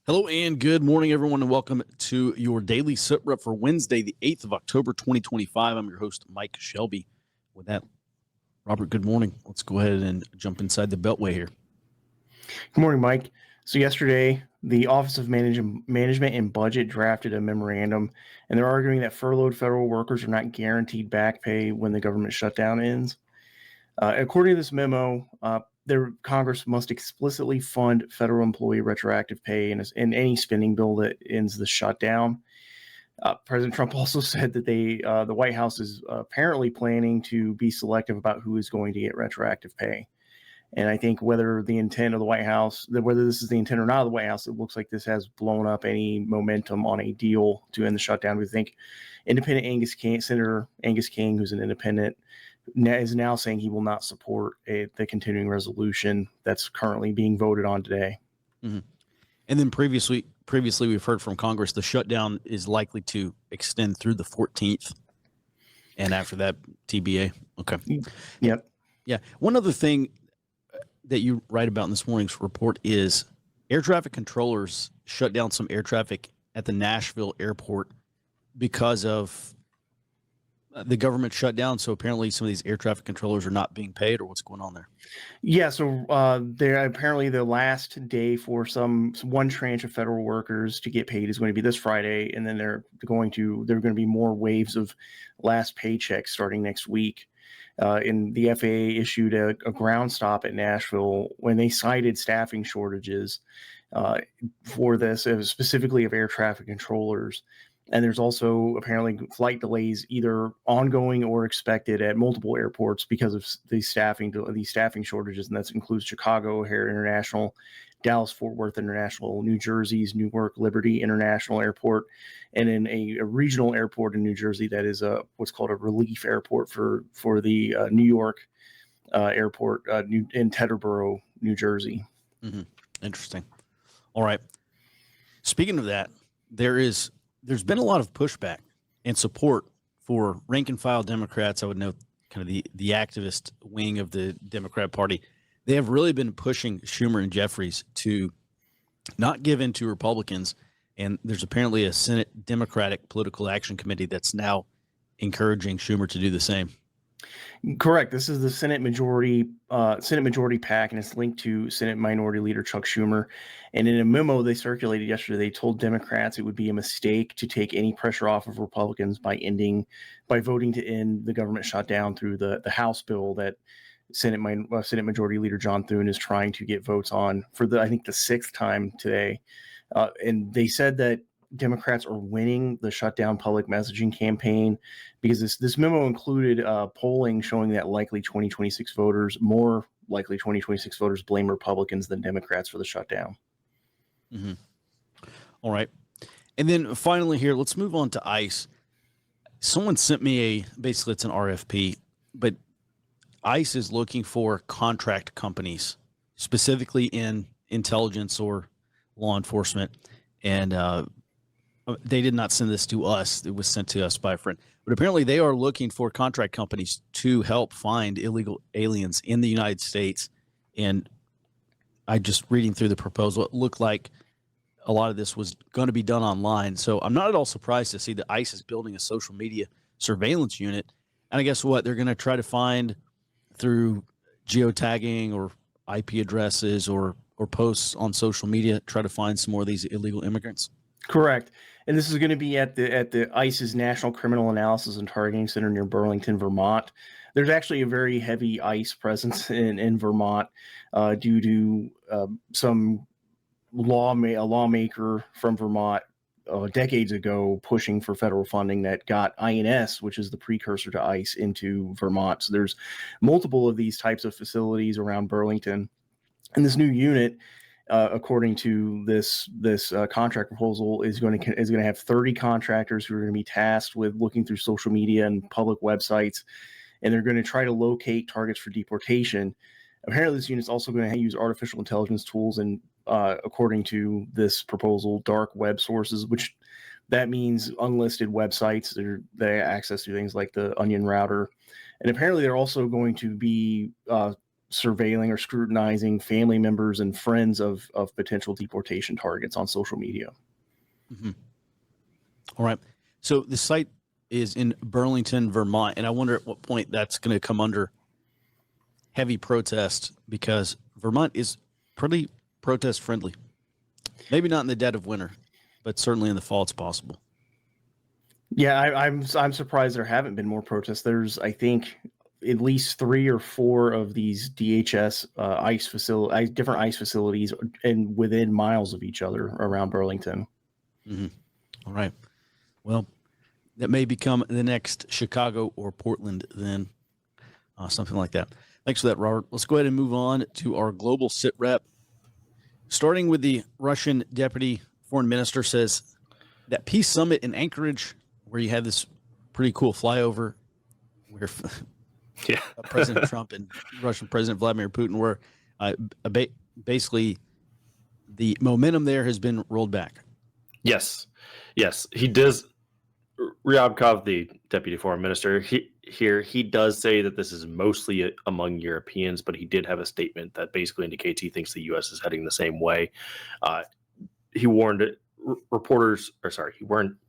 Hello and good morning, everyone, and welcome to your daily sit rep for Wednesday, the 8th of October, 2025. I'm your host, Mike Shelby. With that, Robert, good morning. Let's go ahead and jump inside the Beltway here. Good morning, Mike. So yesterday, the Office of Management and Budget drafted a memorandum, and they're arguing that furloughed federal workers are not guaranteed back pay when the government shutdown ends. According to this memo, Congress must explicitly fund federal employee retroactive pay in any spending bill that ends the shutdown. President Trump also said that the White House is apparently planning to be selective about who is going to get retroactive pay. And I think whether the intent of the White House, whether this is the intent or not of the White House, it looks like this has blown up any momentum on a deal to end the shutdown. We think Senator Angus King, who's an independent, is now saying he will not support the continuing resolution that's currently being voted on today. Mm-hmm. And then previously we've heard from Congress the shutdown is likely to extend through the 14th, and after that, TBA. Okay. Yep. Yeah. One other thing that you write about in this morning's report is air traffic controllers shut down some air traffic at the Nashville airport because of the government shutdown. So apparently some of these air traffic controllers are not being paid, or what's going on there? Yeah, so they're apparently the last day for one tranche of federal workers to get paid is going to be this Friday, and then there are going to be more waves of last paychecks starting next week. And the FAA issued a ground stop at Nashville when they cited staffing shortages for this, specifically of air traffic controllers. And there's also apparently flight delays, either ongoing or expected, at multiple airports because of these staffing shortages, and that includes Chicago O'Hare International, Dallas Fort Worth International, New Jersey's Newark Liberty International Airport, and in a regional airport in New Jersey that is what's called a relief airport for the New York airport in Teterboro, New Jersey. Mm-hmm. Interesting. All right. Speaking of that, there's been a lot of pushback and support for rank and file Democrats. I would note kind of the activist wing of the Democrat Party. They have really been pushing Schumer and Jeffries to not give in to Republicans. And there's apparently a Senate Democratic Political Action Committee that's now encouraging Schumer to do the same. Correct. This is the Senate Majority PAC, and it's linked to Senate Minority Leader Chuck Schumer. And in a memo they circulated yesterday, they told Democrats it would be a mistake to take any pressure off of Republicans by voting to end the government shutdown through the House bill that Senate Majority Leader John Thune is trying to get votes on for I think the sixth time today. And they said that Democrats are winning the shutdown public messaging campaign because this memo included polling showing that more likely 2026 voters blame Republicans than Democrats for the shutdown. Mm-hmm. All right. And then finally here, let's move on to ICE. Someone sent me basically it's an RFP, but ICE is looking for contract companies, specifically in intelligence or law enforcement. And they did not send this to us. It was sent to us by a friend. But apparently they are looking for contract companies to help find illegal aliens in the United States. And I just reading through the proposal, it looked like a lot of this was going to be done online. So I'm not at all surprised to see that ICE is building a social media surveillance unit. And I guess what they're going to try to find through geotagging or IP addresses or posts on social media, try to find some more of these illegal immigrants. Correct. And this is going to be at the ICE's National Criminal Analysis and Targeting Center near Burlington, Vermont. There's actually a very heavy ICE presence in Vermont due to a lawmaker from Vermont decades ago pushing for federal funding that got INS, which is the precursor to ICE, into Vermont. So there's multiple of these types of facilities around Burlington. And this new unit, according to this contract proposal, is going to have 30 contractors who are going to be tasked with looking through social media and public websites, and they're going to try to locate targets for deportation. Apparently, this unit is also going to use artificial intelligence tools and, according to this proposal, dark web sources, which that means unlisted websites. They have access to things like the Onion router, and apparently they're also going to be surveilling or scrutinizing family members and friends of potential deportation targets on social media. Mm-hmm. All right. So the site is in Burlington, Vermont, and I wonder at what point that's going to come under heavy protest, because Vermont is pretty protest friendly. Maybe not in the dead of winter, but certainly in the fall it's possible. Yeah, I'm surprised there haven't been more protests. There's, I think, at least 3 or 4 of these DHS different ICE facilities, and within miles of each other around Burlington. Mm-hmm. All right. Well, that may become the next Chicago or Portland then, something like that. Thanks for that, Robert. Let's go ahead and move on to our global sit rep. Starting with the Russian deputy foreign minister says that peace summit in Anchorage, where you had this pretty cool flyover where President Trump and Russian President Vladimir Putin were, basically the momentum there has been rolled back. Yes, he does. Ryabkov, the deputy foreign minister, he does say that this is mostly among Europeans, but he did have a statement that basically indicates he thinks the U.S. is heading the same way. He warned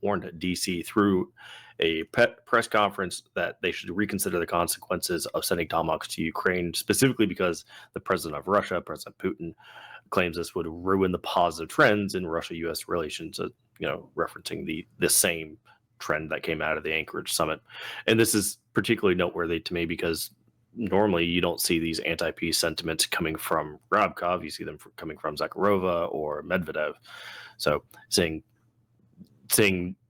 warned D.C. through a press conference that they should reconsider the consequences of sending tomahawks to Ukraine, specifically because the president of Russia, President Putin, claims this would ruin the positive trends in Russia-U.S. relations, referencing the same trend that came out of the Anchorage summit. And this is particularly noteworthy to me because normally you don't see these anti-peace sentiments coming from Ryabkov. You see them coming from Zakharova or Medvedev. So saying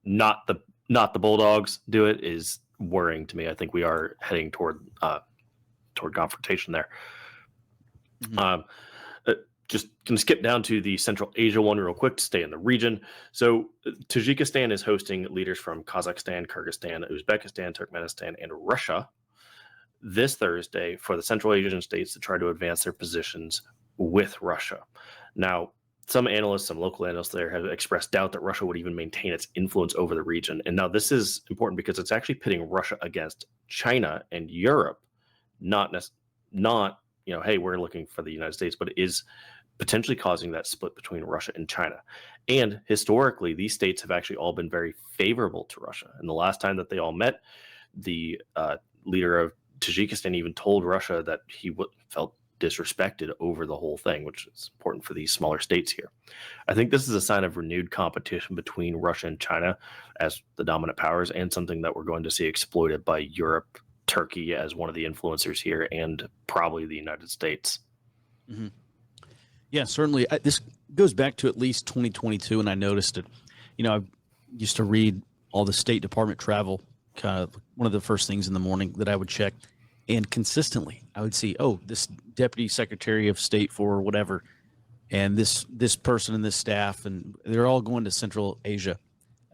not the Bulldogs do it is worrying to me. I think we are heading toward confrontation there. Mm-hmm. Just going to skip down to the Central Asia one real quick to stay in the region. So Tajikistan is hosting leaders from Kazakhstan, Kyrgyzstan, Uzbekistan, Turkmenistan, and Russia this Thursday for the Central Asian states to try to advance their positions with Russia. Now, some local analysts there have expressed doubt that Russia would even maintain its influence over the region. And now this is important because it's actually pitting Russia against China and Europe, not hey, we're looking for the United States, but it is potentially causing that split between Russia and China. And historically, these states have actually all been very favorable to Russia. And the last time that they all met, the leader of Tajikistan even told Russia that he felt disrespected over the whole thing, which is important for these smaller states here. I think this is a sign of renewed competition between Russia and China as the dominant powers, and something that we're going to see exploited by Europe, Turkey as one of the influencers here, and probably the United States. Mm-hmm. Yeah, certainly. This goes back to at least 2022, and I noticed it. I used to read all the State Department travel, kind of one of the first things in the morning that I would check, and consistently I would see, this Deputy Secretary of State for whatever, and this person and this staff, and they're all going to Central Asia.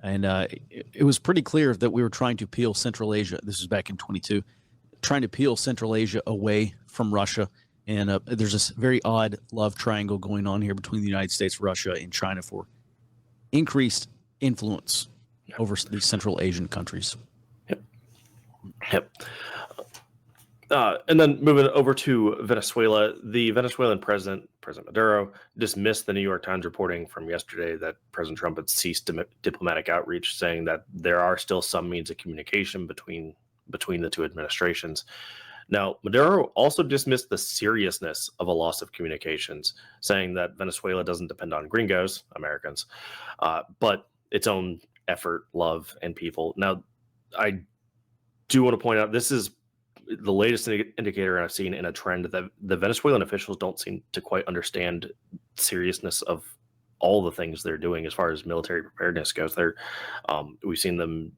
And it was pretty clear that we were trying to peel Central Asia. This was back in 22, trying to peel Central Asia away from Russia. And there's this very odd love triangle going on here between the United States, Russia, and China for increased influence over these Central Asian countries. Yep. And then moving over to Venezuela, the Venezuelan President Maduro, dismissed the New York Times reporting from yesterday that President Trump had ceased diplomatic outreach, saying that there are still some means of communication between the two administrations. Now, Maduro also dismissed the seriousness of a loss of communications, saying that Venezuela doesn't depend on gringos, Americans, but its own effort, love, and people. Now, I do want to point out this is the latest indicator I've seen in a trend that the Venezuelan officials don't seem to quite understand the seriousness of all the things they're doing as far as military preparedness goes. We've seen them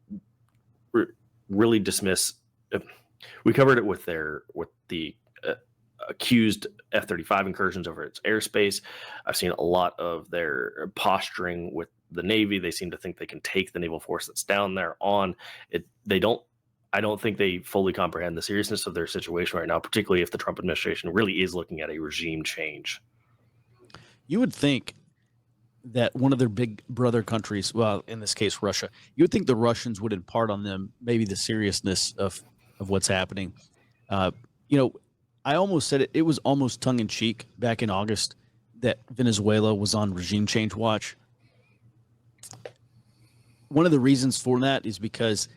really dismiss. We covered it with the accused F-35 incursions over its airspace. I've seen a lot of their posturing with the Navy. They seem to think they can take the naval force that's down there on it. I don't think they fully comprehend the seriousness of their situation right now, particularly if the Trump administration really is looking at a regime change. You would think that one of their big brother countries, well, in this case, Russia, you would think the Russians would impart on them maybe the seriousness of what's happening. I almost said it. It was almost tongue in cheek back in August that Venezuela was on regime change watch. One of the reasons for that is because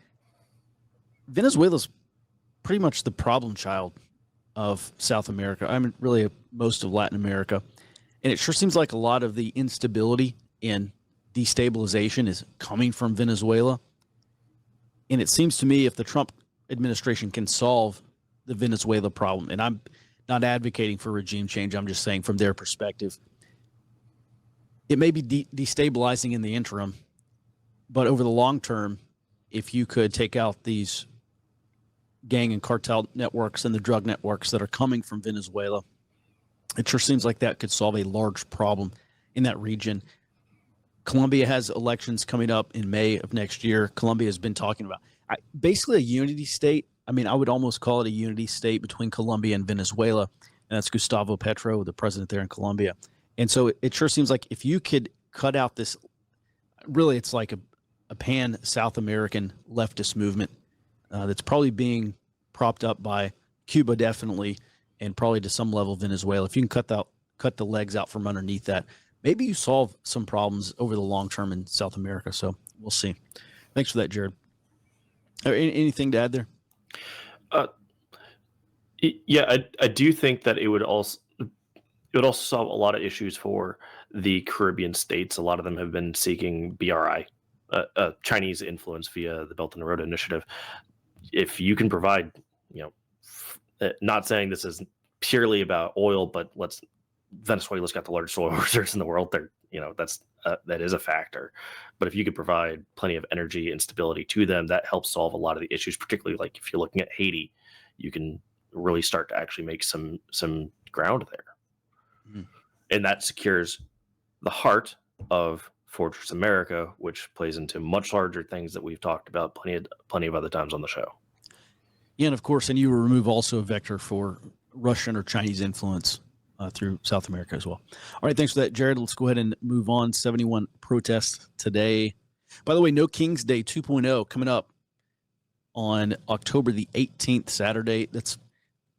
Venezuela's pretty much the problem child of South America. I mean, really most of Latin America. And it sure seems like a lot of the instability and destabilization is coming from Venezuela. And it seems to me if the Trump administration can solve the Venezuela problem, and I'm not advocating for regime change, I'm just saying from their perspective, it may be destabilizing in the interim, but over the long term, if you could take out these gang and cartel networks and the drug networks that are coming from Venezuela, it sure seems like that could solve a large problem in that region. Colombia has elections coming up in May of next year. Colombia has been talking about basically a unity state. I mean, I would almost call it a unity state between Colombia and Venezuela. And that's Gustavo Petro, the president there in Colombia. And so it sure seems like if you could cut out this, really, it's like a pan-South American leftist movement that's probably being propped up by Cuba, definitely, and probably to some level Venezuela. If you can cut the legs out from underneath that, maybe you solve some problems over the long term in South America. So we'll see. Thanks for that, Jared. Anything to add there? Yeah, I do think that it would also solve a lot of issues for the Caribbean states. A lot of them have been seeking BRI, Chinese influence via the Belt and Road Initiative. If you can provide, not saying this is purely about oil, but Venezuela's got the largest oil reserves in the world. That is a factor. But if you could provide plenty of energy and stability to them, that helps solve a lot of the issues. Particularly, like if you're looking at Haiti, you can really start to actually make some ground there, and that secures the heart of Fortress America, which plays into much larger things that we've talked about plenty of other times on the show. Yeah, and of course, and you remove also a vector for Russian or Chinese influence through South America as well. All right, thanks for that, Jared. Let's go ahead and move on. 71 protests today. By the way, No King's Day 2.0 coming up on October the 18th, Saturday.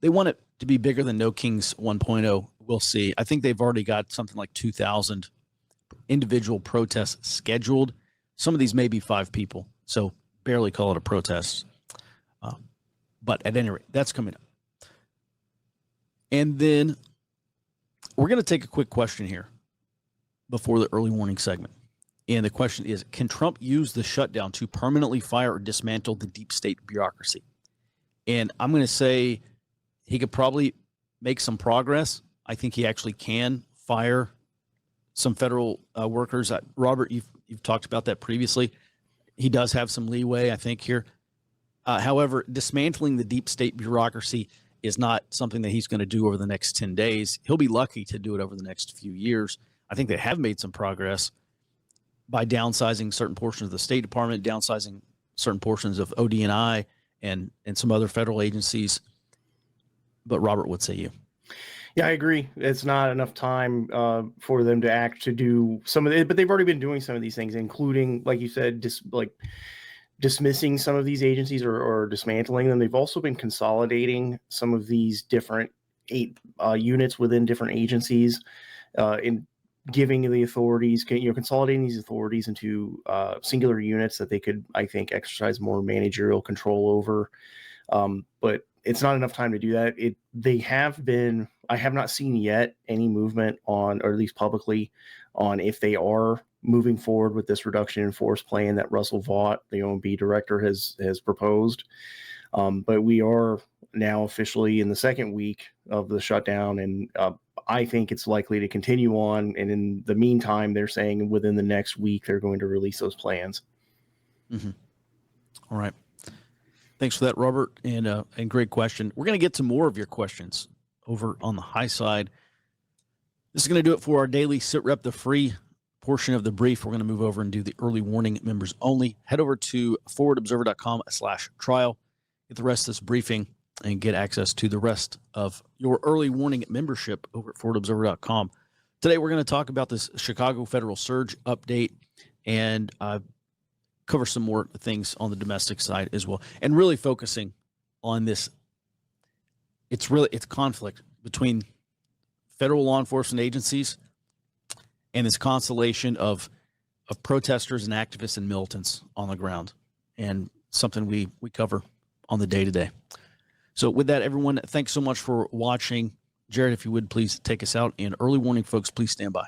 They want it to be bigger than No King's 1.0. We'll see. I think they've already got something like 2,000 individual protests scheduled. Some of these may be 5 people, so barely call it a protest. But at any rate, that's coming up. And then we're going to take a quick question here before the early warning segment. And the question is, can Trump use the shutdown to permanently fire or dismantle the deep state bureaucracy? And I'm going to say he could probably make some progress. I think he actually can fire some federal workers. Robert, you've talked about that previously. He does have some leeway, I think, here. However, dismantling the deep state bureaucracy is not something that he's going to do over the next 10 days. He'll be lucky to do it over the next few years. I think they have made some progress by downsizing certain portions of the State Department, downsizing certain portions of ODNI and some other federal agencies. But Robert, what say you? Yeah, I agree. It's not enough time for them to act to do some of it, but they've already been doing some of these things, including, like you said, dismissing some of these agencies or dismantling them. They've also been consolidating some of these different units within different agencies, in giving the authorities, consolidating these authorities into singular units that they could, I think, exercise more managerial control over. But it's not enough time to do that. I have not seen yet any movement on, or at least publicly, on if they are moving forward with this reduction in force plan that Russell Vaught, the OMB director, has proposed. But we are now officially in the second week of the shutdown, and I think it's likely to continue on. And in the meantime, they're saying within the next week, they're going to release those plans. Mm-hmm. All right. Thanks for that, Robert, and great question. We're going to get to more of your questions over on the high side. This is going to do it for our daily Sit Rep the Free portion of the brief. We're going to move over and do the early warning members only. Head over to forwardobserver.com/trial. Get the rest of this briefing and get access to the rest of your early warning membership over at forwardobserver.com. Today, we're going to talk about this Chicago federal surge update and cover some more things on the domestic side as well, and really focusing on this it's conflict between federal law enforcement agencies and this constellation of protesters and activists and militants on the ground, and something we cover on the day-to-day. So with that, everyone, thanks so much for watching. Jared, if you would please take us out, and early warning folks, please stand by.